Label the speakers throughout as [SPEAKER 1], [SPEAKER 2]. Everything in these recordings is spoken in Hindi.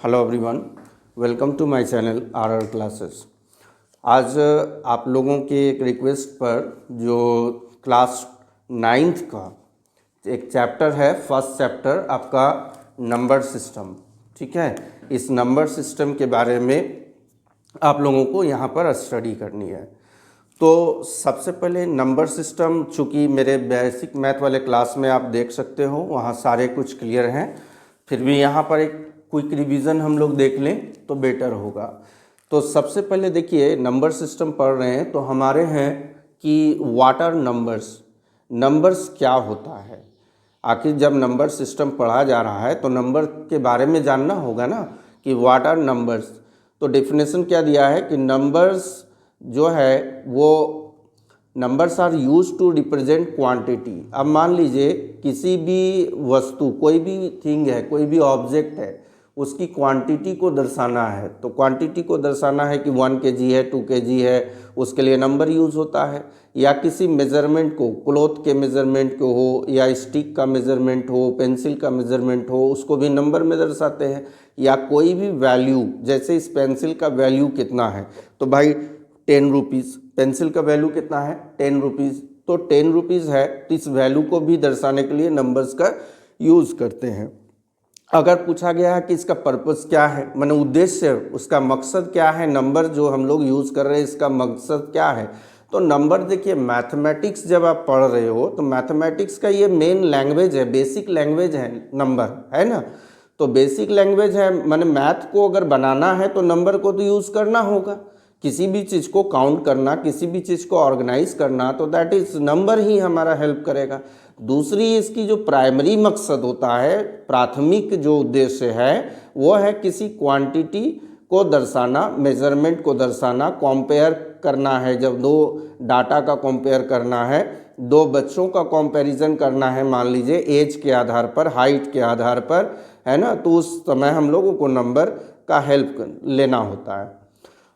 [SPEAKER 1] Hello everyone, welcome to my channel R classes. आज आप लोगों के एक रिक्वेस्ट पर जो क्लास 9th का एक चैप्टर है, फर्स्ट चैप्टर आपका नंबर सिस्टम, ठीक है। इस नंबर सिस्टम के बारे में आप लोगों को यहाँ पर स्टडी करनी है। तो सबसे पहले नंबर सिस्टम, चूँकि मेरे बेसिक मैथ वाले क्लास में आप देख सकते हो वहाँ सारे कुछ क्लियर हैं, फिर भी यहाँ पर एक क्विक रिवीजन हम लोग देख लें तो बेटर होगा। तो सबसे पहले देखिए, नंबर सिस्टम पढ़ रहे हैं तो हमारे हैं कि व्हाट आर नंबर्स, नंबर्स क्या होता है। आखिर जब नंबर सिस्टम पढ़ा जा रहा है तो नंबर के बारे में जानना होगा ना कि व्हाट आर नंबर्स। तो डेफिनेशन क्या दिया है कि नंबर्स जो है वो numbers are use to represent quantity. अब मान लीजिए किसी भी वस्तु, कोई भी थिंग है, कोई भी ऑब्जेक्ट है, उसकी क्वांटिटी को दर्शाना है। तो क्वांटिटी को दर्शाना है कि 1 kg है, 2 kg है, उसके लिए नंबर यूज़ होता है। या किसी मेज़रमेंट को, क्लॉथ के मेज़रमेंट को हो या स्टिक का मेज़रमेंट हो, पेंसिल का मेज़रमेंट हो, उसको भी नंबर में दर्शाते हैं। या कोई भी वैल्यू, जैसे इस पेंसिल का वैल्यू कितना है, तो भाई 10 रुपीज़, पेंसिल का वैल्यू कितना है 10 रुपीज़, तो 10 रुपीज़ है, तो इस वैल्यू को भी दर्शाने के लिए नंबर्स का यूज़ करते हैं। अगर पूछा गया है कि इसका पर्पस क्या है, माने उद्देश्य, उसका मकसद क्या है, नंबर जो हम लोग यूज़ कर रहे हैं इसका मकसद क्या है, तो नंबर देखिए, मैथमेटिक्स जब आप पढ़ रहे हो तो मैथमेटिक्स का ये मेन लैंग्वेज है, बेसिक लैंग्वेज है नंबर, है ना। तो बेसिक लैंग्वेज है, माने मैथ को अगर बनाना है तो नंबर को तो यूज़ करना होगा। किसी भी चीज़ को काउंट करना, किसी भी चीज़ को ऑर्गेनाइज करना, तो दैट इज़ नंबर ही हमारा हेल्प करेगा। दूसरी इसकी जो प्राइमरी मकसद होता है, प्राथमिक जो उद्देश्य है, वो है किसी क्वांटिटी को दर्शाना, मेजरमेंट को दर्शाना, कंपेयर करना है। जब दो डाटा का कंपेयर करना है, दो बच्चों का कंपैरिजन करना है, मान लीजिए एज के आधार पर, हाइट के आधार पर, है ना, तो उस समय हम लोगों को नंबर का हेल्प लेना होता है।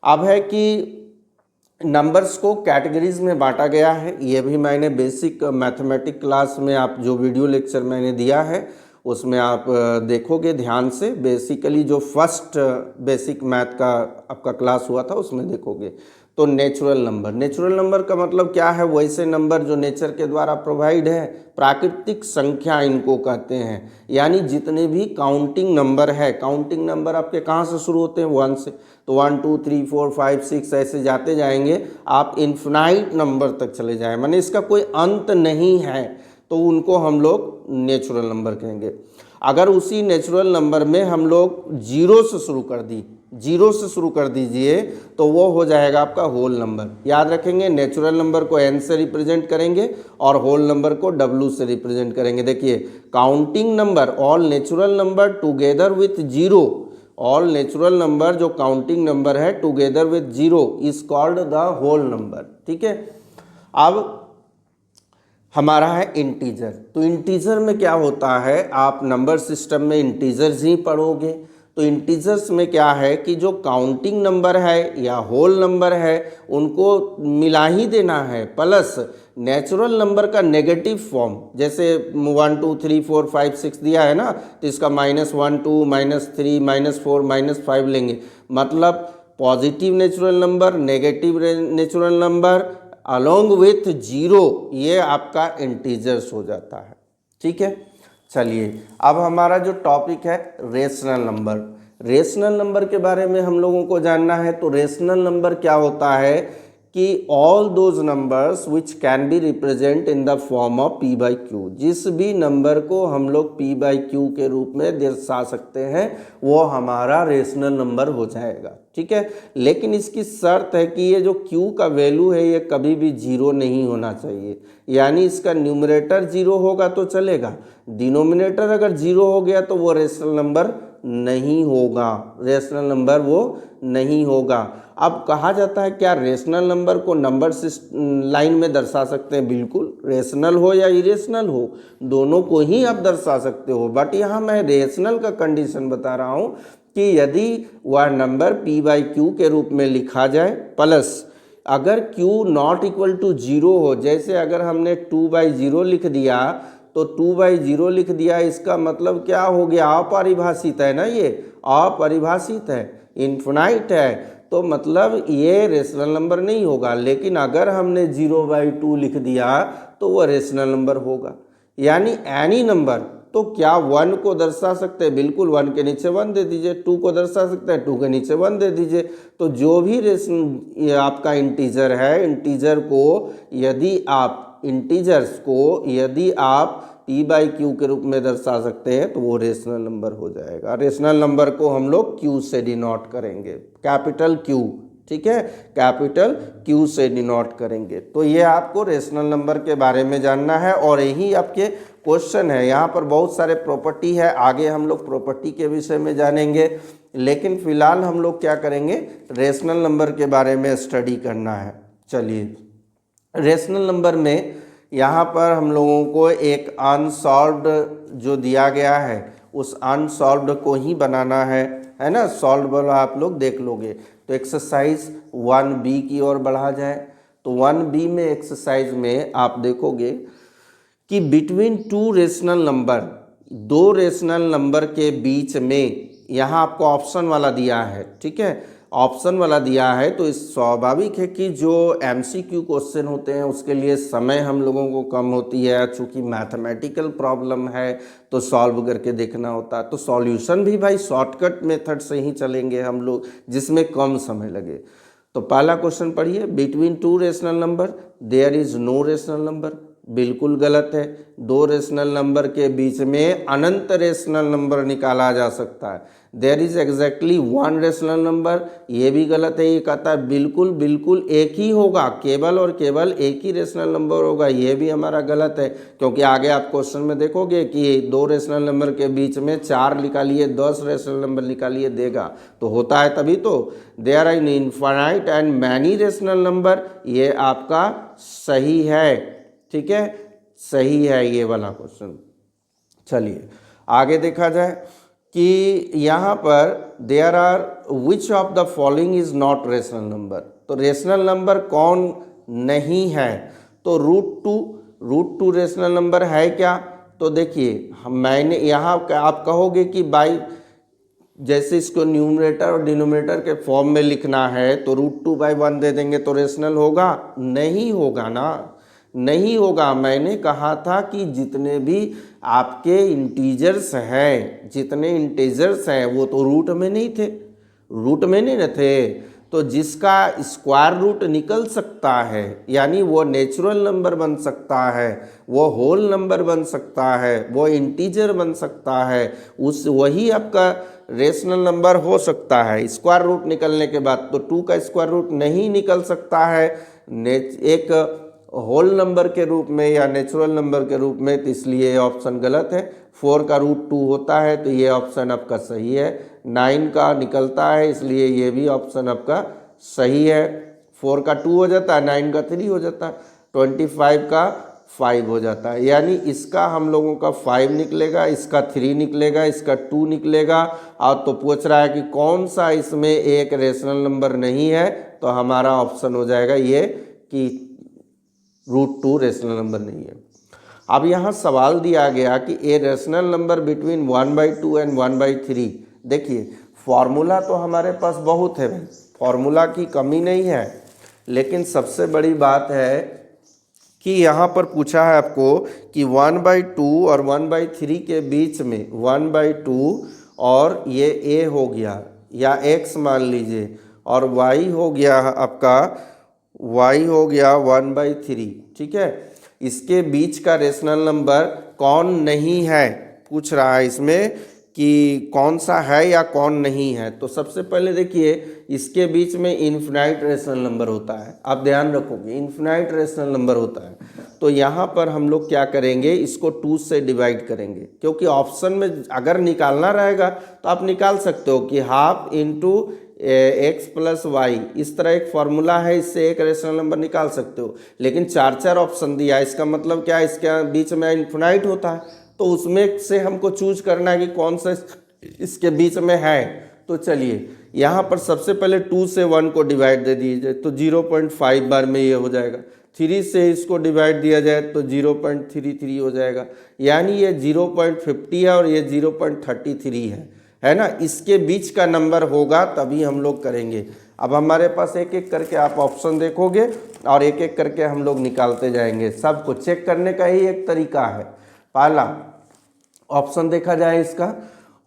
[SPEAKER 1] अब है कि नंबर्स को कैटेगरीज में बांटा गया है। ये भी मैंने बेसिक मैथमेटिक क्लास में, आप जो वीडियो लेक्चर मैंने दिया है उसमें आप देखोगे ध्यान से। बेसिकली जो फर्स्ट बेसिक मैथ का आपका क्लास हुआ था उसमें देखोगे। तो नेचुरल नंबर, नेचुरल नंबर का मतलब क्या है, वैसे नंबर जो नेचर के द्वारा प्रोवाइड है, प्राकृतिक संख्या इनको कहते हैं। यानी जितने भी काउंटिंग नंबर है, काउंटिंग नंबर आपके कहाँ से शुरू होते हैं, 1 से, तो 1 2 3 4 5 6 ऐसे जाते जाएंगे, आप इन्फिनाइट नंबर तक चले जाएं, माने इसका कोई अंत नहीं है, तो उनको हम लोग नेचुरल नंबर कहेंगे। अगर उसी नेचुरल नंबर में हम लोग जीरो से शुरू कर दी, जीरो से शुरू कर दीजिए, तो वो हो जाएगा आपका होल नंबर। याद रखेंगे, नेचुरल नंबर को n से रिप्रेजेंट करेंगे और होल नंबर को w से रिप्रेजेंट करेंगे। देखिए, counting number, all natural number together with zero, all natural number जो काउंटिंग नंबर है together with zero is called the whole number, ठीक है। अब हमारा है इंटीजर। तो इंटीजर में क्या होता है, आप नंबर सिस्टम में इंटीजर्स ही पढ़ोगे। तो इंटीजर्स में क्या है कि जो काउंटिंग नंबर है या होल नंबर है उनको मिला ही देना है, प्लस नेचुरल नंबर का नेगेटिव फॉर्म, जैसे 1 2 3 4 5 6 दिया है ना, तो इसका -1 2 -3 -4 -5 लेंगे। मतलब positive natural number, negative natural number along with zero, ये आपका इंटीजर्स हो जाता है, ठीक है। चलिए, अब हमारा जो टॉपिक है रेशनल नंबर, रेशनल नंबर के बारे में हम लोगों को जानना है। तो रेशनल नंबर क्या होता है कि all those numbers which can be represent in the form of p by Q, जिस भी नंबर को हम लोग p बाई क्यू के रूप में दर्शा सकते हैं वो हमारा रेशनल नंबर हो जाएगा, ठीक है। लेकिन इसकी शर्त है कि ये जो q का वैल्यू है ये कभी भी जीरो नहीं होना चाहिए। यानी इसका न्यूमरेटर जीरो होगा तो चलेगा, डिनोमिनेटर अगर जीरो हो गया तो वो रेशनल नंबर नहीं होगा, रेशनल नंबर वो नहीं होगा। अब कहा जाता है क्या रेशनल नंबर को नंबर लाइन में दर्शा सकते हैं? बिल्कुल, रेशनल हो या इरेशनल हो, दोनों को ही आप दर्शा सकते हो। बट यहाँ मैं रेशनल का कंडीशन बता रहा हूँ कि यदि वह नंबर p बाई क्यू के रूप में लिखा जाए, प्लस अगर q not equal to zero हो, जैसे अगर हमने 2/0 लिख दिया तो 2/0 लिख दिया, इसका मतलब क्या हो गया, अपरिभाषित है ना, ये अपरिभाषित है, इन्फिनाइट है, तो मतलब ये रेशनल नंबर नहीं होगा। लेकिन अगर हमने 0/2 लिख दिया तो वह रेशनल नंबर होगा। यानी एनी नंबर, तो क्या 1 को दर्शा सकते हैं, बिल्कुल 1 के नीचे 1 दे दीजिए, 2 को दर्शा सकते हैं, 2 के नीचे 1 दे दीजिए। तो जो भी ये आपका इंटीजर है, इंटीजर को यदि आप p/q के रूप में दर्शा सकते हैं तो वो रेशनल नंबर हो जाएगा। रेशनल नंबर को हम लोग q से डिनोट करेंगे, कैपिटल Q, ठीक है, कैपिटल Q से डिनोट करेंगे। तो ये आपको रेशनल नंबर के बारे में जानना है और यही आपके क्वेश्चन है। यहाँ पर बहुत सारे प्रॉपर्टी है, आगे हम लोग प्रॉपर्टी के विषय में जानेंगे, लेकिन फिलहाल हम लोग क्या करेंगे, रेशनल नंबर के बारे में स्टडी करना है। चलिए, रेशनल नंबर में यहाँ पर हम लोगों को एक अनसॉल्व्ड जो दिया गया है उस अनसॉल्व्ड को ही बनाना है ना। सॉल्व वाला आप लोग देख लोगे। तो एक्सरसाइज 1B की ओर बढ़ा जाए तो 1B में एक्सरसाइज में आप देखोगे कि बिटवीन टू रेशनल नंबर, दो रेशनल नंबर के बीच में, यहाँ आपको ऑप्शन वाला दिया है, ठीक है, ऑप्शन वाला दिया है। तो इस स्वाभाविक है कि जो MCQ क्वेश्चन होते हैं उसके लिए समय हम लोगों को कम होती है, चूँकि मैथमेटिकल प्रॉब्लम है तो सॉल्व करके देखना होता है। तो सॉल्यूशन भी भाई शॉर्टकट मेथड से ही चलेंगे हम लोग, जिसमें कम समय लगे। तो पहला क्वेश्चन पढ़िए, between two rational number there is no rational number, बिल्कुल गलत है। दो रेशनल नंबर के बीच में अनंत रेशनल नंबर निकाला जा सकता है। There is exactly one rational number, ये भी गलत है। ये कहता है बिल्कुल एक ही होगा, केवल और केवल एक ही रेशनल नंबर होगा, ये भी हमारा गलत है। क्योंकि आगे आप क्वेश्चन में देखोगे कि दो रेशनल नंबर के बीच में 4 निकालिए, 10 रेशनल नंबर निकालिए, देगा तो होता है तभी तो। There are infinite and many rational number, ये आपका सही है, ठीक है, सही है ये वाला क्वेश्चन। चलिए आगे देखा जाए कि यहाँ पर there are which of the following is not rational number, तो रेशनल नंबर कौन नहीं है। तो रूट टू रेशनल नंबर है क्या। तो देखिए मैंने यहाँ आप कहोगे कि बाई, जैसे इसको न्यूमरेटर और डिनोमिनेटर के फॉर्म में लिखना है तो √2/1 दे देंगे तो रेशनल होगा, नहीं होगा ना, नहीं होगा। मैंने कहा था कि जितने भी आपके इंटीजर्स हैं, जितने इंटीजर्स हैं वो तो रूट में नहीं थे, रूट में नहीं थे। तो जिसका स्क्वायर रूट निकल सकता है, यानी वो नेचुरल नंबर बन सकता है, वो होल नंबर बन सकता है, वो इंटीजर बन सकता है, उस वही आपका रेशनल नंबर हो सकता है स्क्वायर रूट निकलने के बाद। तो 2 का स्क्वायर रूट नहीं निकल सकता है एक होल नंबर के रूप में या नेचुरल नंबर के रूप में, तो इसलिए ये ऑप्शन गलत है। 4 का √2 होता है तो ये ऑप्शन आपका सही है। 9 का निकलता है इसलिए ये भी ऑप्शन आपका सही है। 4 का 2 हो जाता है, 9 का 3 हो जाता है, 25 का 5 हो जाता है। यानी इसका हम लोगों का 5 निकलेगा, इसका 3 निकलेगा, इसका 2 निकलेगा। और तो पूछ रहा है कि कौन सा इसमें एक रेशनल नंबर नहीं है, तो हमारा ऑप्शन हो जाएगा ये कि √2 रेशनल नंबर नहीं है। अब यहाँ सवाल दिया गया कि a rational number between 1/2 and 1/3। देखिए फॉर्मूला तो हमारे पास बहुत है भाई, फॉर्मूला की कमी नहीं है, लेकिन सबसे बड़ी बात है कि यहाँ पर पूछा है आपको कि 1/2 और 1/3 के बीच में 1/2 और ये a हो गया या x मान लीजिए, और y हो गया आपका, y हो गया 1/3, ठीक है। इसके बीच का रेशनल नंबर कौन नहीं है, पूछ रहा है इसमें कि कौन सा है या कौन नहीं है। तो सबसे पहले देखिए इसके बीच में इन्फिनाइट रेशनल नंबर होता है, आप ध्यान रखोगे इन्फिनाइट रेशनल नंबर होता है। तो यहाँ पर हम लोग क्या करेंगे, इसको 2 से डिवाइड करेंगे, क्योंकि ऑप्शन में अगर निकालना रहेगा तो आप निकाल सकते हो कि हाफ इंटू x + y, इस तरह एक फॉर्मूला है, इससे एक रेशनल नंबर निकाल सकते हो। लेकिन 4 ऑप्शन दिया है, इसका मतलब क्या है, इसके बीच में इन्फिनाइट होता है, तो उसमें से हमको चूज करना है कि कौन सा इसके बीच में है। तो चलिए यहाँ पर सबसे पहले 2 से 1 को डिवाइड दे दीजिए, तो 0.5 बार में ये हो जाएगा। 3 से इसको डिवाइड दिया जाए तो 0.33 हो जाएगा, यानी ये 0.50 है और ये 0.33 है ना। इसके बीच का नंबर होगा तभी हम लोग करेंगे। अब हमारे पास एक एक करके आप ऑप्शन देखोगे और एक एक करके हम लोग निकालते जाएंगे। सबको चेक करने का ही एक तरीका है। पहला ऑप्शन देखा जाए, इसका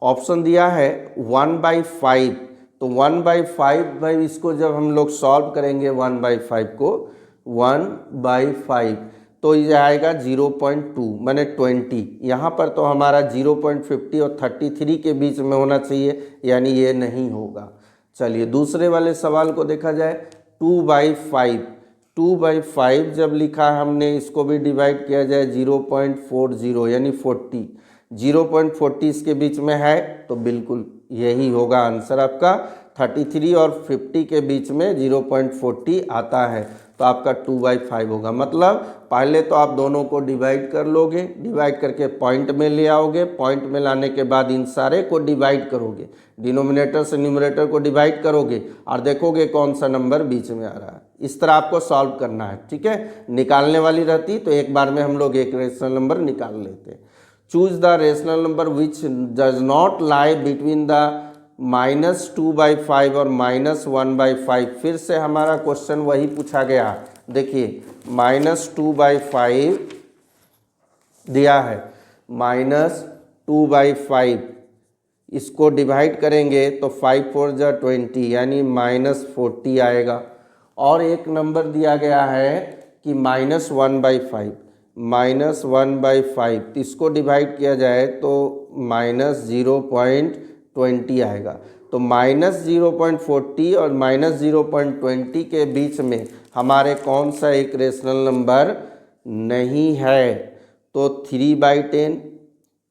[SPEAKER 1] ऑप्शन दिया है 1/5, तो 1/5 भाई इसको जब हम लोग सॉल्व करेंगे 1/5 को 1/5 तो ये आएगा 0.2 माने 20। यहाँ पर तो हमारा 0.50 और 33 के बीच में होना चाहिए, यानी ये नहीं होगा। चलिए दूसरे वाले सवाल को देखा जाए 2/5। 2/5 जब लिखा है हमने, इसको भी डिवाइड किया जाए 0.40 यानी 40। 0.40 इसके बीच में है तो बिल्कुल यही होगा आंसर आपका। 33 और 50 के बीच में 0.40 आता है तो आपका 2/5 होगा। मतलब पहले तो आप दोनों को डिवाइड कर लोगे, डिवाइड करके पॉइंट में ले आओगे, पॉइंट में लाने के बाद इन सारे को डिवाइड करोगे, डिनोमिनेटर से न्यूमरेटर को डिवाइड करोगे और देखोगे कौन सा नंबर बीच में आ रहा है। इस तरह आपको सॉल्व करना है, ठीक है। निकालने वाली रहती तो एक बार में हम लोग एक रेशनल नंबर निकाल लेते। Choose the rational number which does not lie between the -2/5 और -1/5। फिर से हमारा क्वेश्चन वही पूछा गया। देखिए -2/5 दिया है, -2/5 इसको डिवाइड करेंगे तो 5 4 जा 20 यानी -40 आएगा। और एक नंबर दिया गया है कि -1/5, -1/5 इसको डिवाइड किया जाए तो -0.20 आएगा। तो -0.40 और -0.20 के बीच में हमारे कौन सा एक रेशनल नंबर नहीं है? तो 3/10,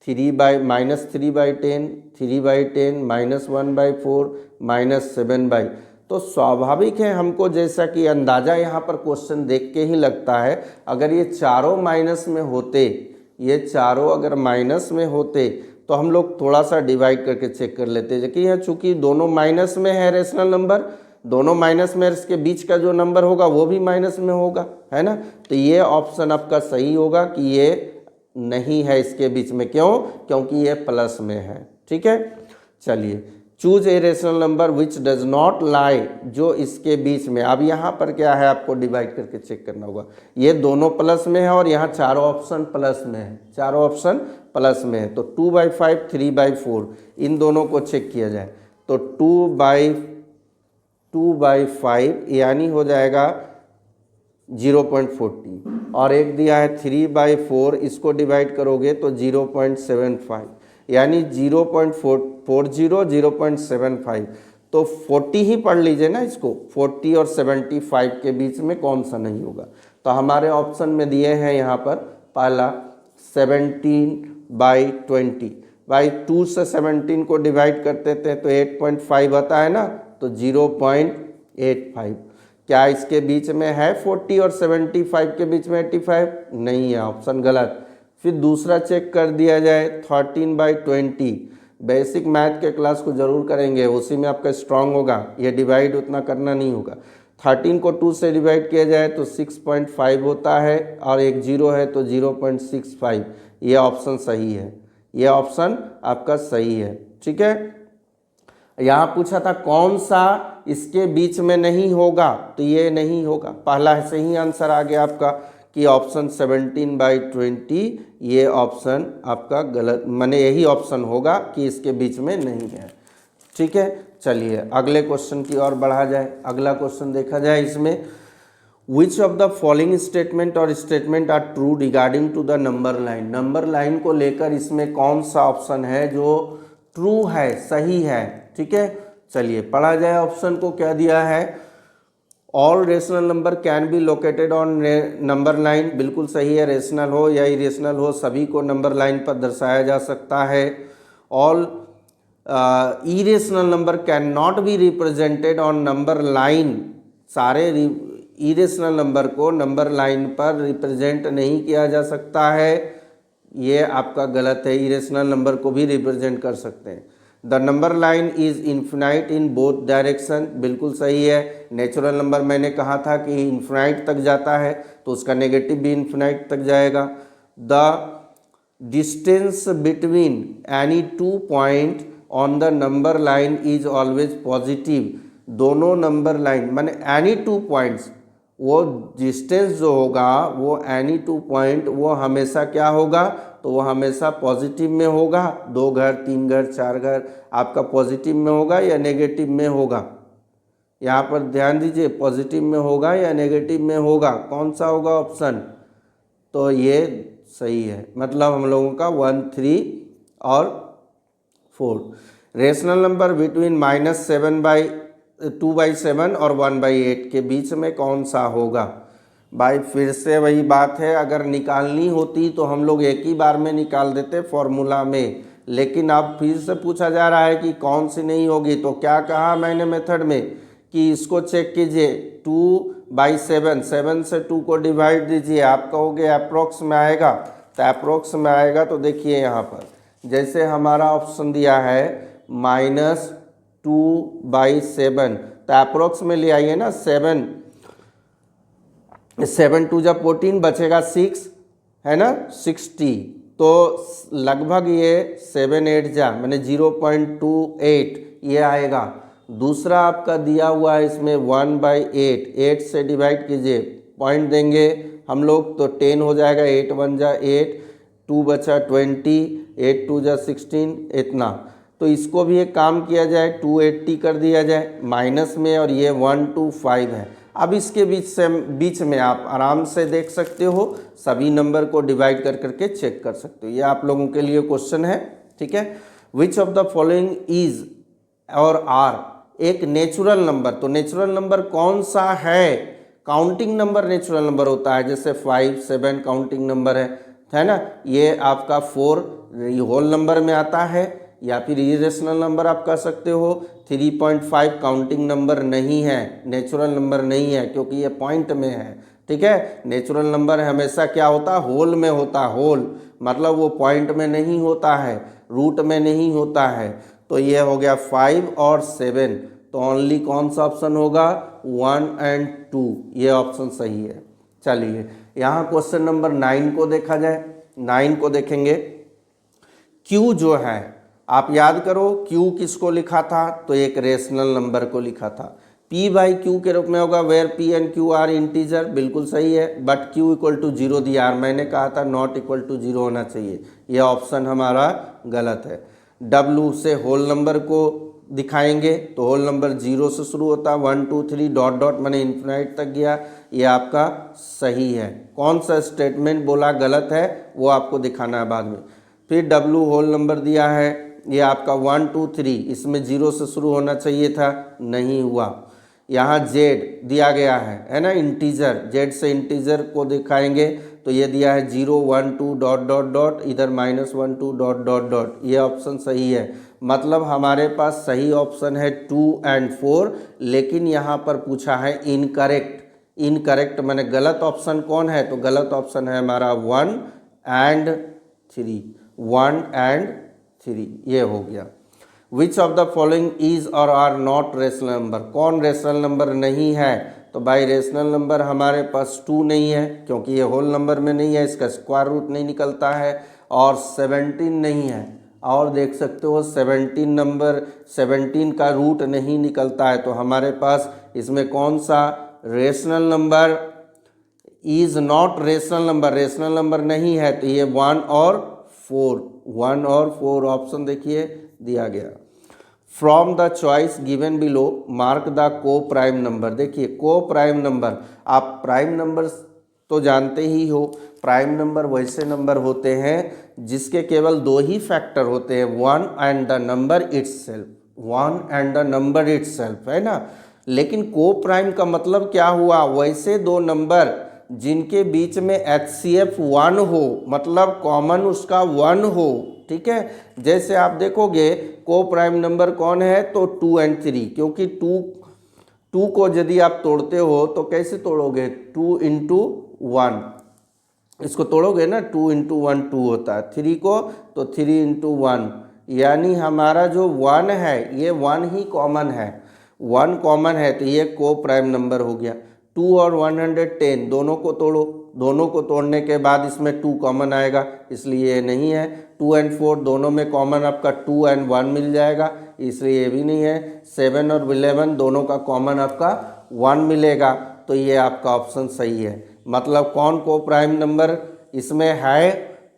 [SPEAKER 1] -3/10, 3/10, -1/4, -7/। तो स्वाभाविक है हमको, जैसा कि अंदाज़ा यहाँ पर क्वेश्चन देख के ही लगता है, अगर ये चारों माइनस में होते, ये चारों अगर माइनस में होते तो हम लोग थोड़ा सा डिवाइड करके चेक कर लेते। देखिए यहाँ चूँकि दोनों माइनस में है रेशनल नंबर, दोनों माइनस में, इसके बीच का जो नंबर होगा वो भी माइनस में होगा, है ना। तो ये ऑप्शन आपका सही होगा कि ये नहीं है इसके बीच में। क्यों? क्योंकि ये प्लस में है, ठीक है। चलिए choose a rational number which does not lie, जो इसके बीच में। अब यहाँ पर क्या है, आपको डिवाइड करके चेक करना होगा। ये दोनों प्लस में है और यहाँ चारों ऑप्शन प्लस में है, चारों ऑप्शन प्लस में है। तो 2/5, 3/4 इन दोनों को चेक किया जाए तो 2/5 यानी हो जाएगा 0.40 और एक दिया है 3/4, इसको डिवाइड करोगे तो 0.75 यानी 0.40, 0.75। तो 40 ही पढ़ लीजिए ना इसको, 40 और 75 के बीच में कौन सा नहीं होगा। तो हमारे ऑप्शन में दिए हैं यहाँ पर पहला 17/20। भाई 2 से 17 को डिवाइड करते थे तो 8.5 आता है ना, तो 0.85। क्या इसके बीच में है 40 और 75 के बीच में 85? नहीं है, ऑप्शन गलत। फिर दूसरा चेक कर दिया जाए 13/20। बेसिक मैथ के क्लास को जरूर करेंगे, उसी में आपका स्ट्रांग होगा, ये डिवाइड उतना करना नहीं होगा। 13 को 2 से डिवाइड किया जाए तो 6.5 होता है और एक 0 है तो 0.65। ये ऑप्शन सही है, ये ऑप्शन आपका सही है, ठीक है। यहाँ पूछा था कौन सा इसके बीच में नहीं होगा, तो ये नहीं होगा। पहला सही आंसर आ गया आपका कि ऑप्शन 17/20, ये ऑप्शन आपका गलत, माने यही ऑप्शन होगा कि इसके बीच में नहीं है, ठीक है। चलिए अगले क्वेश्चन की ओर बढ़ा जाए। अगला क्वेश्चन देखा जाए, इसमें which of the following statement और statement are true regarding to the number line. Number line को लेकर इसमें कौन सा ऑप्शन है जो ट्रू है, सही है, ठीक है। चलिए पढ़ा जाए ऑप्शन को। क्या दिया है, all rational number can be located on number line, बिल्कुल सही है। रेशनल हो या इरेशनल हो, सभी को नंबर लाइन पर दर्शाया जा सकता है। All irrational number can not be represented on number line, सारे इरेशनल नंबर को नंबर लाइन पर रिप्रेजेंट नहीं किया जा सकता है, ये आपका गलत है। इरेशनल नंबर को भी रिप्रेजेंट कर सकते हैं। The number line is infinite in both direction, बिल्कुल सही है। नेचुरल नंबर मैंने कहा था कि इन्फिनाइट तक जाता है तो उसका नेगेटिव भी इन्फिनाइट तक जाएगा। The distance between any two point on the number line is always positive, दोनों नंबर लाइन माने एनी टू पॉइंट्स, वो डिस्टेंस जो होगा वो एनी टू पॉइंट वो हमेशा क्या होगा, तो वो हमेशा पॉजिटिव में होगा। 2 घर 3 घर 4 घर आपका पॉजिटिव में होगा या नेगेटिव में होगा, यहाँ पर ध्यान दीजिए, पॉजिटिव में होगा या नेगेटिव में होगा, कौन सा होगा ऑप्शन, तो ये सही है। मतलब हम लोगों का 1 3 और 4। रेशनल नंबर बिटवीन -2/7 और 1/8 के बीच में कौन सा होगा। भाई फिर से वही बात है, अगर निकालनी होती तो हम लोग एक ही बार में निकाल देते फॉर्मूला में, लेकिन अब फिर से पूछा जा रहा है कि कौन सी नहीं होगी। तो क्या कहा मैंने मेथड में कि इसको चेक कीजिए, 2/7, 7 से 2 को डिवाइड दीजिए, आप कहोगे अप्रोक्स में आएगा, तो अप्रोक्स में आएगा। तो देखिए यहाँ पर जैसे हमारा ऑप्शन दिया है -2/7, तो अप्रोक्स में ले आइए ना, 7 2 जा 14 बचेगा 6 है ना 60, तो लगभग ये 7 8 जा मैंने 0.28 ये आएगा। दूसरा आपका दिया हुआ है इसमें 1/8, 8 से डिवाइड कीजिए, पॉइंट देंगे हम लोग तो 10 हो जाएगा, 8 1 जा 8, 2 बचा 20, 8 2 जा 16 इतना। तो इसको भी एक काम किया जाए, 280 कर दिया जाए माइनस में, और ये 125 है। अब इसके बीच में आप आराम से देख सकते हो, सभी नंबर को डिवाइड कर करके चेक कर सकते हो। ये आप लोगों के लिए क्वेश्चन है, ठीक है। Which of the following is और आर एक नेचुरल नंबर, तो नेचुरल नंबर कौन सा है, काउंटिंग नंबर नेचुरल नंबर होता है, जैसे 5 7 काउंटिंग नंबर है ना, ये आपका 4 होल नंबर में आता है, या फिर इरेशनल नंबर आप कह सकते हो। 3.5 काउंटिंग नंबर नहीं है, नेचुरल नंबर नहीं है, क्योंकि ये पॉइंट में है, ठीक है। नेचुरल नंबर हमेशा क्या होता है, होल में होता, होल मतलब वो पॉइंट में नहीं होता है, रूट में नहीं होता है। तो ये हो गया 5 और 7, तो ओनली कौन सा ऑप्शन होगा, 1 और 2, ये ऑप्शन सही है। चलिए यहाँ क्वेश्चन नंबर 9 को देखा जाए। 9 को देखेंगे, क्यू जो है आप याद करो, क्यू किसको लिखा था, तो एक रेशनल नंबर को लिखा था, P/Q के रूप में होगा, where P and Q are integer, बिल्कुल सही है। बट Q = 0 दिया, मैंने कहा था नॉट इक्वल टू 0 होना चाहिए, यह ऑप्शन हमारा गलत है। W से होल नंबर को दिखाएंगे तो होल नंबर 0 से शुरू होता है, 1 2 3 डॉट डॉट मैंने इन्फिनाइट तक गया, ये आपका सही है। कौन सा स्टेटमेंट बोला गलत है वो आपको दिखाना है बाद में। फिर W होल नंबर दिया है, ये आपका 1 2 3, इसमें 0 से शुरू होना चाहिए था, नहीं हुआ। यहाँ Z दिया गया है ना, इंटीजर, Z से इंटीजर को दिखाएंगे तो ये दिया है 0 1 2 डॉट डॉट डॉट, इधर -1 2 डॉट डॉट डॉट, ये ऑप्शन सही है। मतलब हमारे पास सही ऑप्शन है 2 और 4, लेकिन यहाँ पर पूछा है इनकरेक्ट। इनकरेक्ट माने गलत ऑप्शन कौन है, तो गलत ऑप्शन है हमारा 1 और 3, 1 और 3, ये हो गया। विच ऑफ द फॉलोइंग इज और आर नॉट रेशनल नंबर, कौन रेशनल नंबर नहीं है, तो भाई रेशनल नंबर हमारे पास 2 नहीं है, क्योंकि ये होल नंबर में नहीं है, इसका स्क्वायर रूट नहीं निकलता है, और 17 नहीं है, और देख सकते हो 17 नंबर 17 का रूट नहीं निकलता है। तो हमारे पास इसमें कौन सा rational number is not rational number, rational number नहीं है, तो ये 1 और 4, 1 और 4 ऑप्शन देखिए दिया गया। From the choice given below mark the को प्राइम नंबर। देखिए को प्राइम नंबर, आप प्राइम नंबर तो जानते ही हो, प्राइम नंबर वैसे नंबर होते हैं जिसके केवल 2 ही फैक्टर होते हैं, 1 and the number itself, 1 and the number itself, है ना। लेकिन को प्राइम का मतलब क्या हुआ, वैसे 2 नंबर जिनके बीच में HCF 1 हो, मतलब कॉमन उसका 1 हो, ठीक है। जैसे आप देखोगे को प्राइम नंबर कौन है, तो 2 और 3, क्योंकि 2 को यदि आप तोड़ते हो तो कैसे तोड़ोगे, 2 × 1, इसको तोड़ोगे ना, 2 × 1 2 होता है, 3 को तो 3 × 1, यानी हमारा जो 1 है ये 1 ही कॉमन है, 1 कॉमन है तो ये को प्राइम नंबर हो गया। 2 और 110 दोनों को तोड़ो, दोनों को तोड़ने के बाद इसमें 2 कॉमन आएगा, इसलिए ये नहीं है। 2 एंड 4 दोनों में कॉमन आपका 2 एंड 1 मिल जाएगा, इसलिए ये भी नहीं है। 7 और 11 दोनों का कॉमन आपका 1 मिलेगा, तो ये आपका ऑप्शन सही है। मतलब कौन को प्राइम नंबर इसमें है,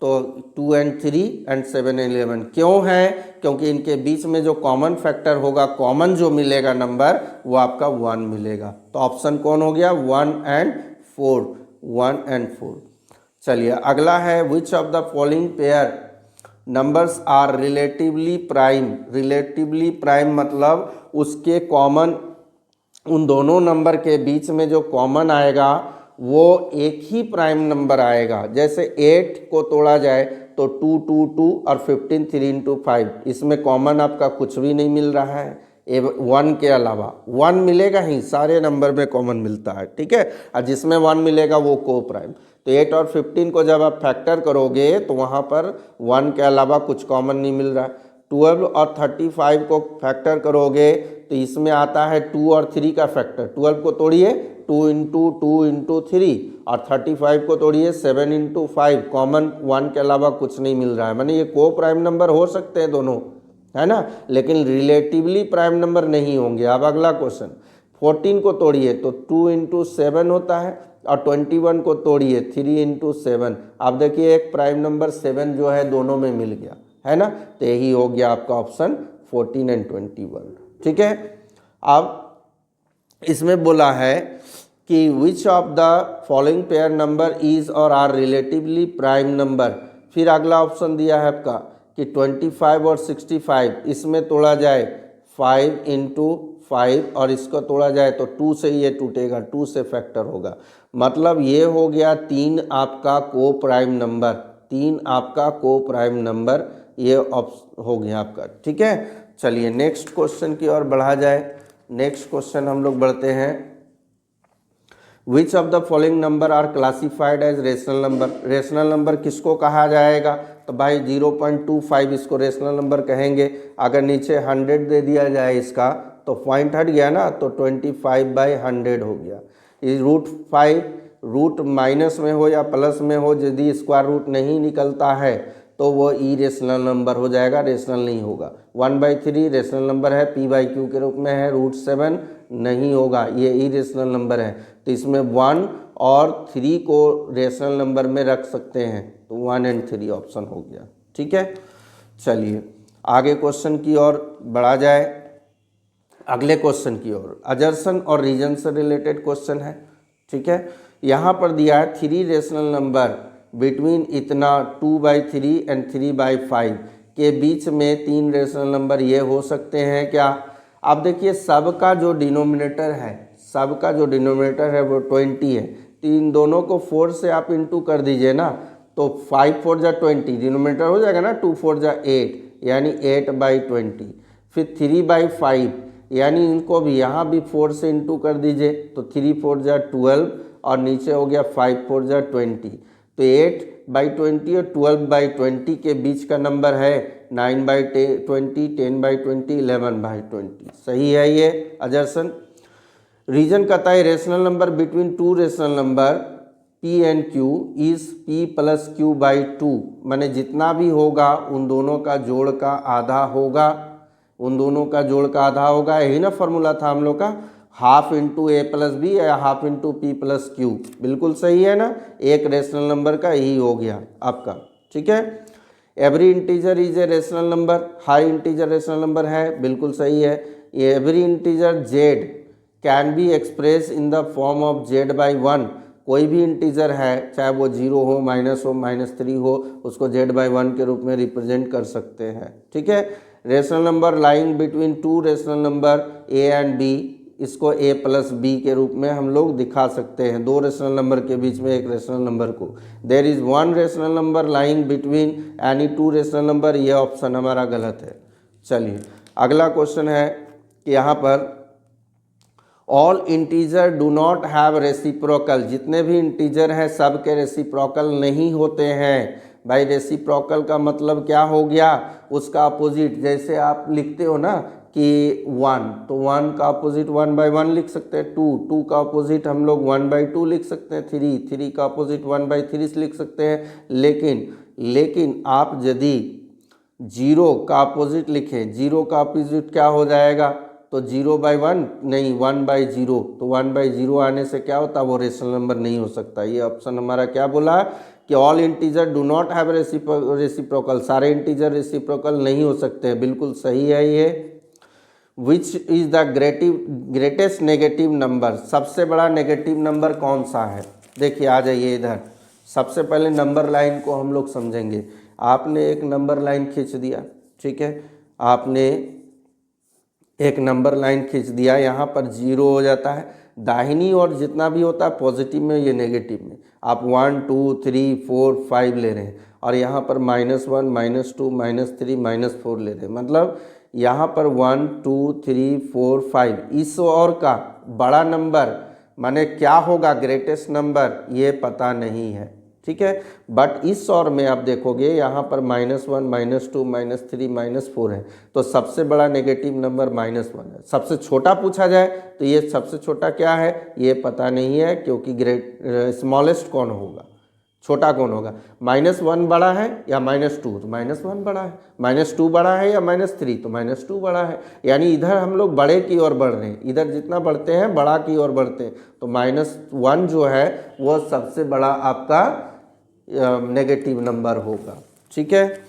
[SPEAKER 1] तो 2 एंड 3 एंड 7 एंड 11 क्यों है, क्योंकि इनके बीच में जो कॉमन फैक्टर होगा, कॉमन जो मिलेगा नंबर, वो आपका 1 मिलेगा। तो ऑप्शन कौन हो गया, 1 एंड 4, 1 एंड 4। चलिए अगला है, which of the following pair numbers are relatively prime. Relatively prime मतलब उसके कॉमन, उन दोनों नंबर के बीच में जो कॉमन आएगा वो एक ही प्राइम नंबर आएगा। जैसे 8 को तोड़ा जाए तो 2 2 2 और 15 3 इंटू 5, इसमें कॉमन आपका कुछ भी नहीं मिल रहा है, 1 के अलावा 1 मिलेगा ही, सारे नंबर में कॉमन मिलता है, ठीक है। और जिसमें 1 मिलेगा वो को प्राइम। तो 8 और 15 को जब आप फैक्टर करोगे तो वहाँ पर 1 के अलावा कुछ कॉमन नहीं मिल रहा है। 12 और 35 को फैक्टर करोगे तो इसमें आता है 2 और 3 का फैक्टर। 12 को तोड़िए 2 इंटू 2 इंटू 3, और 35 को तोड़िए 7 इंटू 5, कॉमन 1 के अलावा कुछ नहीं मिल रहा है। माने ये को प्राइम नंबर हो सकते हैं दोनों, है ना, लेकिन रिलेटिवली प्राइम नंबर नहीं होंगे। अब अगला क्वेश्चन, 14 को तोड़िए तो 2 इंटू 7 होता है, और 21 को तोड़िए 3 इंटू 7। अब देखिए एक प्राइम नंबर 7 जो है दोनों में मिल गया, है ना, तो यही हो गया आपका ऑप्शन 14 एंड 21, ठीक है। अब इसमें बोला है कि विच of the following pair number is और आर रिलेटिवली प्राइम नंबर। फिर अगला ऑप्शन दिया है आपका कि 25 और 65, इसमें तोड़ा जाए 5 इंटू 5 और इसको तोड़ा जाए तो 2 से ये टूटेगा, 2 से फैक्टर होगा। मतलब ये हो गया 3 आपका को प्राइम नंबर, 3 आपका को प्राइम नंबर, ये हो गया आपका, ठीक है। चलिए नेक्स्ट क्वेश्चन की ओर बढ़ा जाए। नेक्स्ट क्वेश्चन हम लोग बढ़ते हैं, which of the following number are classified as rational number. Rational number किसको कहा जाएगा, तो भाई 0.25 इसको रेशनल नंबर कहेंगे। अगर नीचे 100 दे दिया जाए इसका तो पॉइंट हट गया ना, तो 25/100 हो गया। इस √5 रूट माइनस में हो या प्लस में हो, यदि स्क्वायर रूट नहीं निकलता है तो वो इरेशनल नंबर हो जाएगा, रेशनल नहीं होगा। 1/3 रेशनल नंबर है, p/q के रूप में है, √7 नहीं होगा, ये इरेशनल नंबर है। तो इसमें 1 और 3 को रेशनल नंबर में रख सकते हैं, तो 1 एंड 3 ऑप्शन हो गया, ठीक है। चलिए आगे क्वेश्चन की ओर बढ़ा जाए। अगले क्वेश्चन की ओर अजर्सन और रीजन से रिलेटेड क्वेश्चन है, ठीक है। यहाँ पर दिया है 3 रेशनल नंबर बिटवीन इतना 2/3 एंड 3/5 के बीच में 3 रेशनल नंबर ये हो सकते हैं क्या। अब देखिए सबका जो डिनोमिनेटर है, सबका जो डिनोमिनेटर है वो 20 है, तो इन दोनों को 4 से आप इंटू कर दीजिए ना, तो 5 4 जा 20, डिनोमिनेटर हो जाएगा ना 2 4 जा 8, यानी 8/20। फिर 3/5, यानी इनको भी यहाँ भी 4 से इंटू कर दीजिए, तो 3 4 जा 12, और नीचे हो गया 5 4 जा 20। तो 8/20 और 12/20 के बीच का नंबर है 9/20, 10/20, 11/20। सही है ये अजर्सन। रीजन कहता है rational number between 2 rational number p and q is p + q/2, माने जितना भी होगा उन दोनों का जोड़ का आधा होगा, उन दोनों का जोड़ का आधा होगा। यही ना फॉर्मूला था हम लोग का, ½ इंटू a + b या ½ इंटू p + q, बिल्कुल सही है ना। एक रेशनल नंबर का यही हो गया आपका, ठीक है। Every integer is a rational number, high integer rational number है, बिल्कुल सही है। Every integer z can be express in the form of z/1। कोई भी इंटीजर है, चाहे वो 0 हो, -3 हो, उसको z/1 के रूप में रिप्रेजेंट कर सकते हैं, ठीक है। Rational number lying between 2 rational number a and b, इसको a + b के रूप में हम लोग दिखा सकते हैं। 2 रेशनल नंबर के बीच में एक रेशनल नंबर को। There is 1 rational number lying between any 2 rational number, ये ऑप्शन हमारा गलत है। चलिए अगला क्वेश्चन है कि यहाँ पर all integer do not have reciprocal, जितने भी इंटीजर हैं सब के रेसिप्रोकल नहीं होते हैं। भाई रेसिप्रोकल का मतलब क्या हो गया, उसका अपोजिट। जैसे आप लिखते हो ना कि 1, तो 1 का अपोजिट 1/1 लिख सकते हैं। 2 का अपोजिट हम लोग 1/2 लिख सकते हैं। 3 का अपोजिट 1/3 लिख सकते हैं। लेकिन आप यदि 0 का अपोजिट लिखें, 0 का अपोजिट क्या हो जाएगा, तो 0/1 नहीं 1/0, तो 1/0 आने से क्या होता है, वो रेशनल नंबर नहीं हो सकता। ये ऑप्शन हमारा क्या बोला कि all integer do not have reciprocal, सारे इंटीजर रेसिप्रोकल नहीं हो सकते हैं, बिल्कुल सही है ये। Which is the greatest negative number, सबसे बड़ा नेगेटिव नंबर कौन सा है। देखिए आ जाइए इधर, सबसे पहले नंबर लाइन को हम लोग समझेंगे। आपने एक नंबर लाइन खींच दिया, ठीक है, आपने एक नंबर लाइन खींच दिया, यहाँ पर 0 हो जाता है। दाहिनी और जितना भी होता है पॉजिटिव में, ये नेगेटिव में। आप 1 2 3 4 5 ले रहे हैं, और यहाँ पर -1 -2 -3 -4 ले रहे हैं। मतलब यहाँ पर 1 2 3 4 5 इस और का बड़ा नंबर माने क्या होगा, ग्रेटेस्ट नंबर, ये पता नहीं है, ठीक है। बट इस और में आप देखोगे यहाँ पर -1 -2 -3 -4 है, तो सबसे बड़ा नेगेटिव नंबर -1 है। सबसे छोटा पूछा जाए तो ये सबसे छोटा क्या है, ये पता नहीं है, क्योंकि स्मॉलेस्ट कौन होगा, छोटा कौन होगा। -1 बड़ा है या -2, तो -1 बड़ा है। -2 बड़ा है या -3, तो -2 बड़ा है। यानी इधर हम लोग बड़े की ओर बढ़ रहे हैं, इधर जितना बढ़ते हैं बड़ा की ओर बढ़ते हैं, तो -1 जो है वो सबसे बड़ा आपका नेगेटिव नंबर होगा, ठीक है।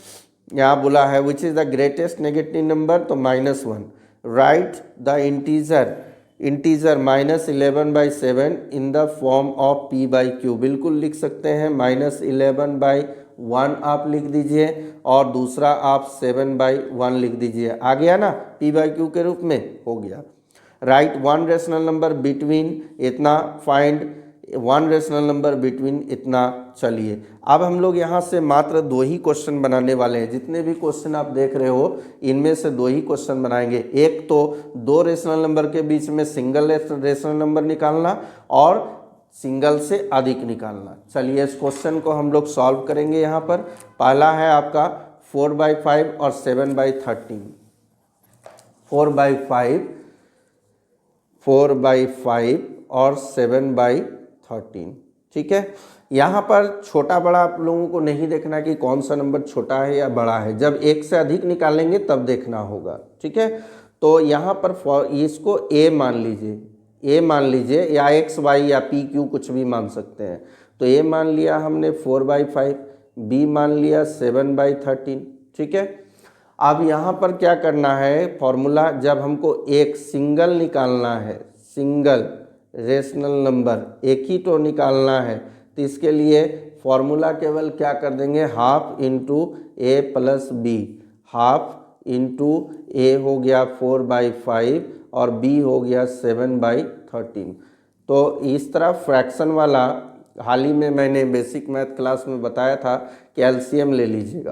[SPEAKER 1] यहाँ बोला है which is the greatest negative number, तो -1। Right the integer -11/7 in the form of p/q, बिल्कुल लिख सकते हैं। -11/1 आप लिख दीजिए, और दूसरा आप 7/1 लिख दीजिए। आ गया ना, p/q के रूप में हो गया। Right one rational number between इतना, फाइंड 1 रेशनल नंबर बिटवीन इतना। चलिए अब हम लोग यहाँ से मात्र 2 ही क्वेश्चन बनाने वाले हैं। जितने भी क्वेश्चन आप देख रहे हो इनमें से 2 ही क्वेश्चन बनाएंगे। एक तो 2 रेशनल नंबर के बीच में सिंगल रेशनल नंबर निकालना, और सिंगल से अधिक निकालना। चलिए इस क्वेश्चन को हम लोग सॉल्व करेंगे। यहाँ पर पहला है आपका 4/5 और 7/13। 4/5 और 7/13, ठीक है। यहाँ पर छोटा बड़ा आप लोगों को नहीं देखना कि कौन सा नंबर छोटा है या बड़ा है, जब 1 से अधिक निकालेंगे तब देखना होगा, ठीक है। तो यहाँ पर इसको a मान लीजिए, या x y या p q कुछ भी मान सकते हैं। तो a मान लिया हमने 4/5, b मान लिया 7/13, ठीक है। अब यहाँ पर क्या करना है, फॉर्मूला जब हमको एक सिंगल निकालना है, सिंगल रेशनल नंबर एक ही तो निकालना है, तो इसके लिए फॉर्मूला केवल क्या कर देंगे, half into a plus B. Half into a हो गया 4/5 और b हो गया 7/13। तो इस तरह फ्रैक्शन वाला हाल ही में मैंने बेसिक मैथ क्लास में बताया था कि एलसीएम ले लीजिएगा।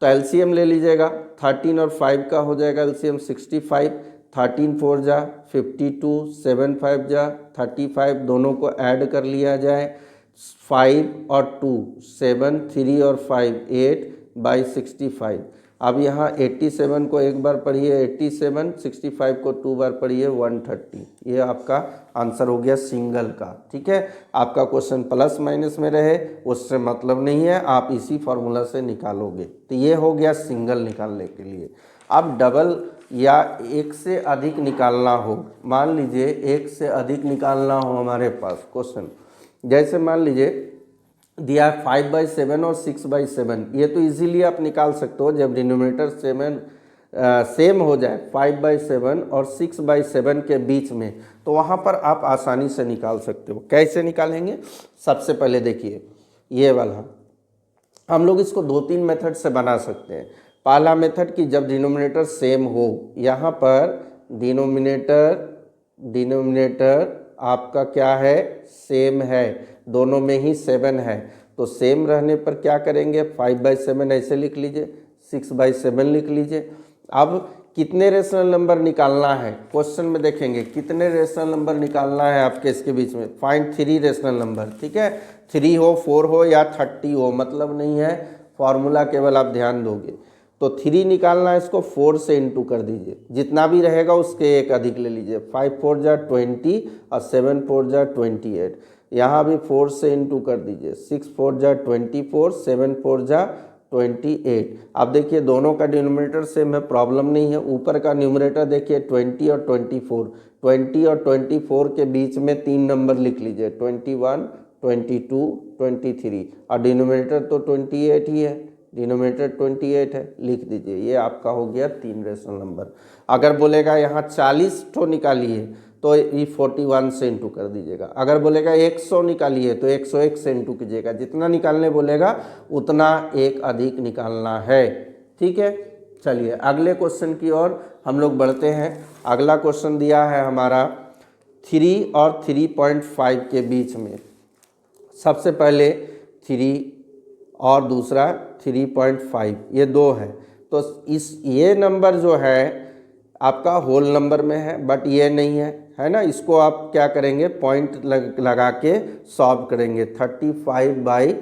[SPEAKER 1] तो एलसीएम ले लीजिएगा, 13 और 5 का हो जाएगा एलसीएम 65। 13 4 जा 52, 7 5 जा 35, दोनों को ऐड कर लिया जाए। 5 और 2 7, 3 और 5 8/65। अब यहाँ 87 को एक बार पढ़िए 87, 65 को 2 बार पढ़िए 130। ये आपका आंसर हो गया सिंगल का, ठीक है। आपका क्वेश्चन प्लस माइनस में रहे उससे मतलब नहीं है, आप इसी फॉर्मूला से निकालोगे। तो ये हो गया सिंगल निकालने के लिए। अब डबल या एक से अधिक निकालना हो, मान लीजिए एक से अधिक निकालना हो हमारे पास क्वेश्चन, जैसे मान लीजिए दिया 5/7 और 6/7, ये तो इजीली आप निकाल सकते हो जब डिनोमिनेटर सेम हो जाए 5/7 और 6/7 के बीच में, तो वहाँ पर आप आसानी से निकाल सकते हो। कैसे निकालेंगे, सबसे पहले देखिए ये वाला, हम लोग इसको 2-3 मेथड से बना सकते हैं। पहला मेथड कि जब डिनोमिनेटर सेम हो, यहाँ पर डिनोमिनेटर आपका क्या है, सेम है, दोनों में ही 7 है, तो सेम रहने पर क्या करेंगे, 5/7 ऐसे लिख लीजिए, 6/7 लिख लीजिए। अब कितने रेशनल नंबर निकालना है, क्वेश्चन में देखेंगे कितने रेशनल नंबर निकालना है आपके इसके बीच में। फाइंड 3 रेशनल नंबर, ठीक है, 3 हो 4 हो या 30 हो मतलब नहीं है, फॉर्मूला केवल आप ध्यान दोगे। तो 3 निकालना है, इसको 4 से इंटू कर दीजिए, जितना भी रहेगा उसके एक अधिक ले लीजिए। 5 4 जा 20 और 7 4 जा 28। यहाँ भी 4 से इंटू कर दीजिए। 6 4 जा 24, 7 4 जा 28। अब देखिए दोनों का डिनोमिनेटर सेम है, प्रॉब्लम नहीं है। ऊपर का न्यूमरेटर देखिए 20 और 24, 20 और 24 के बीच में 3 नंबर लिख लीजिए, 21 22 23, और डिनोमिनेटर तो 28 ही है, डिनोमिनेटर 28 है, लिख दीजिए। ये आपका हो गया 3 रेशनल नंबर। अगर बोलेगा यहाँ 40 ठो निकालिए तो ये 41 से इंटू कर दीजिएगा। अगर बोलेगा 100 निकालिए तो 101 से इंटू कीजिएगा। जितना निकालने बोलेगा उतना एक अधिक निकालना है। ठीक है, चलिए अगले क्वेश्चन की ओर हम लोग बढ़ते हैं। अगला क्वेश्चन दिया है हमारा 3 और 3.5 के बीच में। सबसे पहले 3 और दूसरा 3.5, ये दो है। तो ये नंबर जो है आपका होल नंबर में है, बट ये नहीं है ना। इसको आप क्या करेंगे, पॉइंट लगा के सॉल्व करेंगे। 35/10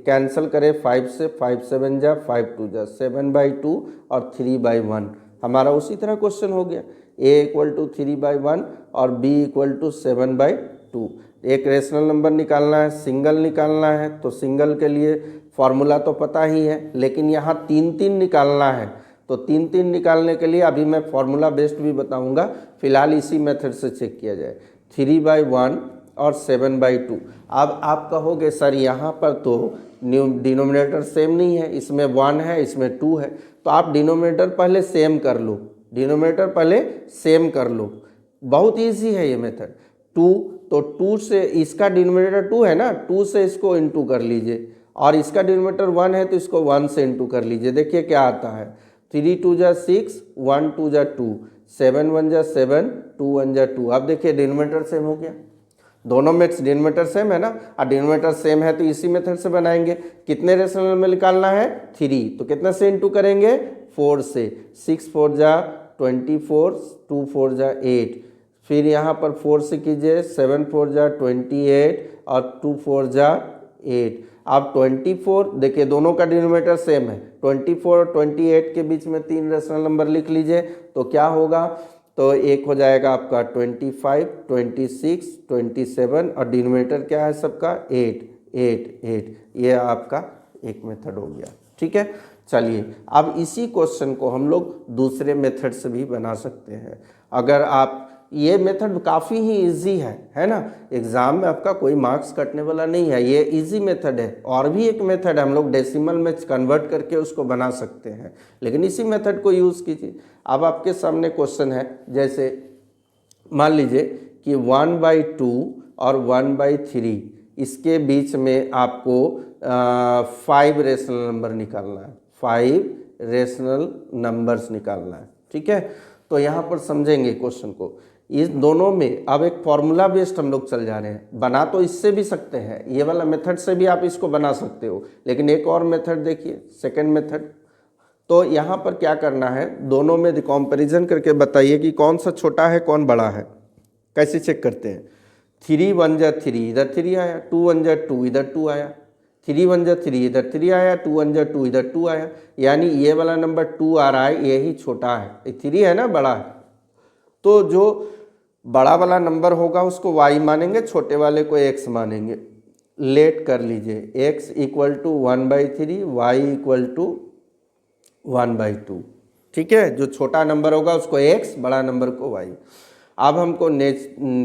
[SPEAKER 1] कैंसिल करें 5 से, 5 7 जा 5 2 जा 7/2 और 3/1। हमारा उसी तरह क्वेश्चन हो गया, a = 3/1 और b = 7/2। एक रेशनल नंबर निकालना है, सिंगल निकालना है, तो सिंगल के लिए फॉर्मूला तो पता ही है, लेकिन यहाँ 3 निकालना है। तो 3 निकालने के लिए अभी मैं फॉर्मूला बेस्ड भी बताऊंगा, फिलहाल इसी मेथड से चेक किया जाए। 3/1 और 7/2। अब आप कहोगे सर यहाँ पर तो डिनोमिनेटर सेम नहीं है, इसमें 1 है, इसमें 2 है। तो आप डिनोमिनेटर पहले सेम कर लो, डिनोमिनेटर पहले सेम कर लो। बहुत ईजी है ये मेथड। 2, तो 2 से इसका डिनोमिनेटर 2 है ना, 2 से इसको इंटू कर लीजिए, और इसका डिनोमिनेटर 1 है तो इसको 1 से इंटू कर लीजिए। देखिए क्या आता है, 3 2 जा 6, 1 2 जा 2, 7 1 जा 7, 2 1 जा 2। अब देखिए डिनोमिनेटर सेम हो गया, दोनों में डिनोमिनेटर सेम है ना, और डिनोमिनेटर सेम है तो इसी मेथड से बनाएंगे। कितने रेशनल नंबर निकालना है, 3, तो कितने से इंटू करेंगे, 4 से। 6 4 जा 24, 2 4 जा 8, फिर यहाँ पर 4 से कीजिए, 7 4 जा 28 और 2 4 जा 8। अब 24 देखिए दोनों का डिनोमिनेटर सेम है, 24 और 28 के बीच में 3 रेशनल नंबर लिख लीजिए। तो क्या होगा, तो एक हो जाएगा आपका 25, 26, 27, और डिनोमिनेटर क्या है सबका, 8 8 8। ये आपका एक मेथड हो गया। ठीक है, चलिए अब इसी क्वेश्चन को हम लोग दूसरे मेथड से भी बना सकते हैं। अगर आप, ये मेथड काफ़ी ही इजी है ना, एग्ज़ाम में आपका कोई मार्क्स कटने वाला नहीं है, ये इजी मेथड है। और भी एक मेथड है, हम लोग डेसिमल में कन्वर्ट करके उसको बना सकते हैं, लेकिन इसी मेथड को यूज़ कीजिए। अब आपके सामने क्वेश्चन है, जैसे मान लीजिए कि 1/2 और 1/3, इसके बीच में आपको 5 रेशनल नंबर निकालना है, 5 रेशनल नंबर्स निकालना है। ठीक है, तो यहाँ पर समझेंगे क्वेश्चन को। इस दोनों में अब एक फॉर्मूला बेस्ड हम लोग चल जा रहे हैं। बना तो इससे भी सकते हैं, ये वाला मेथड से भी आप इसको बना सकते हो, लेकिन एक और मेथड देखिए, सेकंड मेथड। तो यहाँ पर क्या करना है, दोनों में कंपैरिजन करके बताइए कि कौन सा छोटा है कौन बड़ा है। कैसे चेक करते हैं, 3 1 जा 3, इधर 3 आया, 2 1 जा 2, इधर 2 आया, 3 1 जा 3, इधर 3 आया, 2 1 जा 2, इधर 2 आया। यानी ये वाला नंबर 2 आ रहा है, यही छोटा है, 3 है ना, बड़ा है। तो जो बड़ा वाला नंबर होगा उसको y मानेंगे, छोटे वाले को x मानेंगे। लेट कर लीजिए, x = 1/3, y = 1/2। ठीक है, जो छोटा नंबर होगा उसको x, बड़ा नंबर को y। अब हमको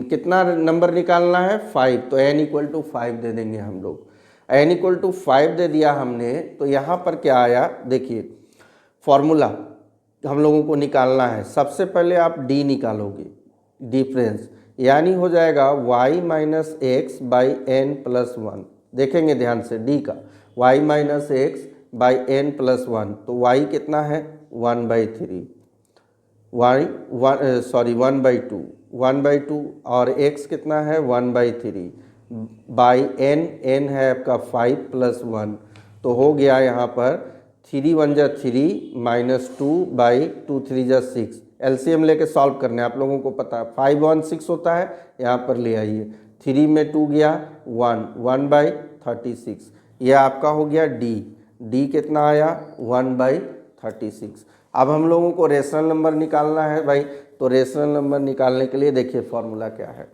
[SPEAKER 1] कितना नंबर निकालना है, 5, तो n = 5 दे देंगे हम लोग। n = 5 दे दिया हमने, तो यहाँ पर क्या आया, देखिए फॉर्मूला हम लोगों को निकालना है। सबसे पहले आप d निकालोगे, डिफरेंस, यानी हो जाएगा y - x/n+1। देखेंगे ध्यान से d का, y - x/n+1, तो y कितना है, 1/3, y 1/2 और x कितना है, 1/3 बाई n है आपका 5 + 1, तो हो गया यहाँ पर 3 1 जा 3 -2/2 3 जा 6। एलसीएम लेके सॉल्व करने, आप लोगों को पता है 5 1 6 होता है, यहाँ पर ले आइए। 3 में 2 गया 1, 1/36, यह आपका हो गया डी। डी कितना आया 1/36। अब हम लोगों को रेशनल नंबर निकालना है भाई, तो रेशनल नंबर निकालने के लिए देखिए फॉर्मूला क्या है।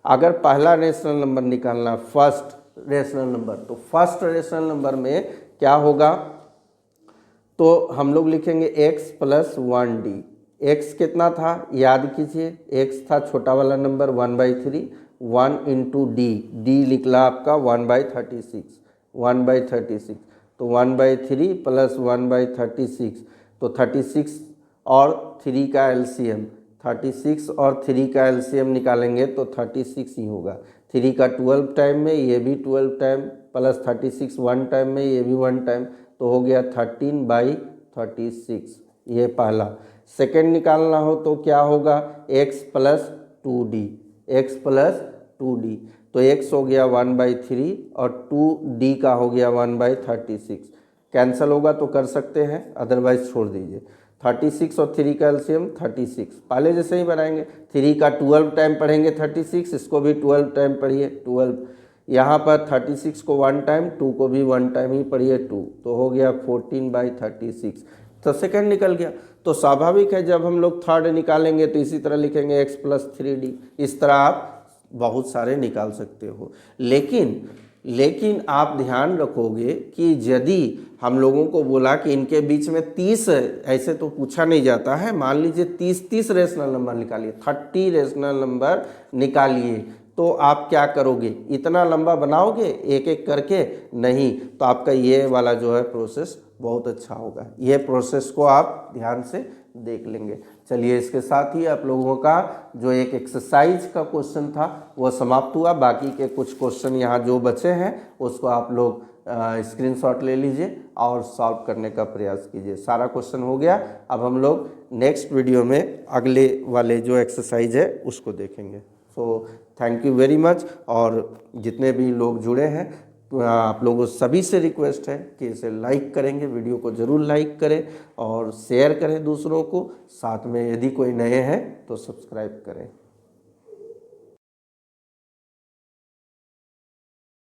[SPEAKER 1] अगर पहला रेशनल नंबर निकालना फर्स्ट रेशनल नंबर, तो फर्स्ट रेशनल नंबर में क्या होगा, तो हम लोग लिखेंगे x प्लस 1d। x कितना था याद कीजिए, x था छोटा वाला नंबर 1/3, 1 इंटू डी, डी निकला आपका 1/36, 1/36, तो 1/3 प्लस 1/36, तो 36 और 3 का एलसीएम, 36 और 3 का एलसीएम निकालेंगे तो 36 ही होगा। 3 का 12 टाइम में, ये भी 12 टाइम, प्लस 36 1 टाइम में, ये भी 1 टाइम, तो हो गया 13/36। ये पहला। सेकेंड निकालना हो तो क्या होगा, x plus 2d, x plus 2d, तो x हो गया 1/3 और 2d का हो गया 1/36। कैंसिल होगा तो कर सकते हैं, अदरवाइज छोड़ दीजिए। 36 और 3 का एलसीएम 36, पहले जैसे ही बनाएंगे। 3 का 12 टाइम पढ़ेंगे 36, इसको भी 12 टाइम पढ़िए 12, यहाँ पर 36 को 1 टाइम, 2 को भी 1 टाइम ही पढ़िए 2, तो हो गया 14/36, तो सेकंड निकल गया। तो स्वाभाविक है जब हम लोग थर्ड निकालेंगे तो इसी तरह लिखेंगे x प्लस 3d। इस तरह आप बहुत सारे निकाल सकते हो, लेकिन आप ध्यान रखोगे कि यदि हम लोगों को बोला कि इनके बीच में 30, ऐसे तो पूछा नहीं जाता है, मान लीजिए 30 रेशनल नंबर निकालिए, 30 रेशनल नंबर निकालिए, तो आप क्या करोगे, इतना लंबा बनाओगे एक एक करके? नहीं, तो आपका ये वाला जो है प्रोसेस बहुत अच्छा होगा। ये प्रोसेस को आप ध्यान से देख लेंगे। चलिए, इसके साथ ही आप लोगों का जो एक एक्सरसाइज का क्वेश्चन था वो समाप्त हुआ। बाकी के कुछ क्वेश्चन यहाँ जो बचे हैं उसको आप लोग स्क्रीनशॉट ले लीजिए और सॉल्व करने का प्रयास कीजिए। सारा क्वेश्चन हो गया। अब हम लोग नेक्स्ट वीडियो में अगले वाले जो एक्सरसाइज है उसको देखेंगे। So thank you very much. और जितने भी लोग जुड़े हैं तो आप लोगों सभी से रिक्वेस्ट है कि इसे लाइक करेंगे, वीडियो को ज़रूर लाइक करें और शेयर करें दूसरों को, साथ में यदि कोई नए हैं तो सब्सक्राइब करें।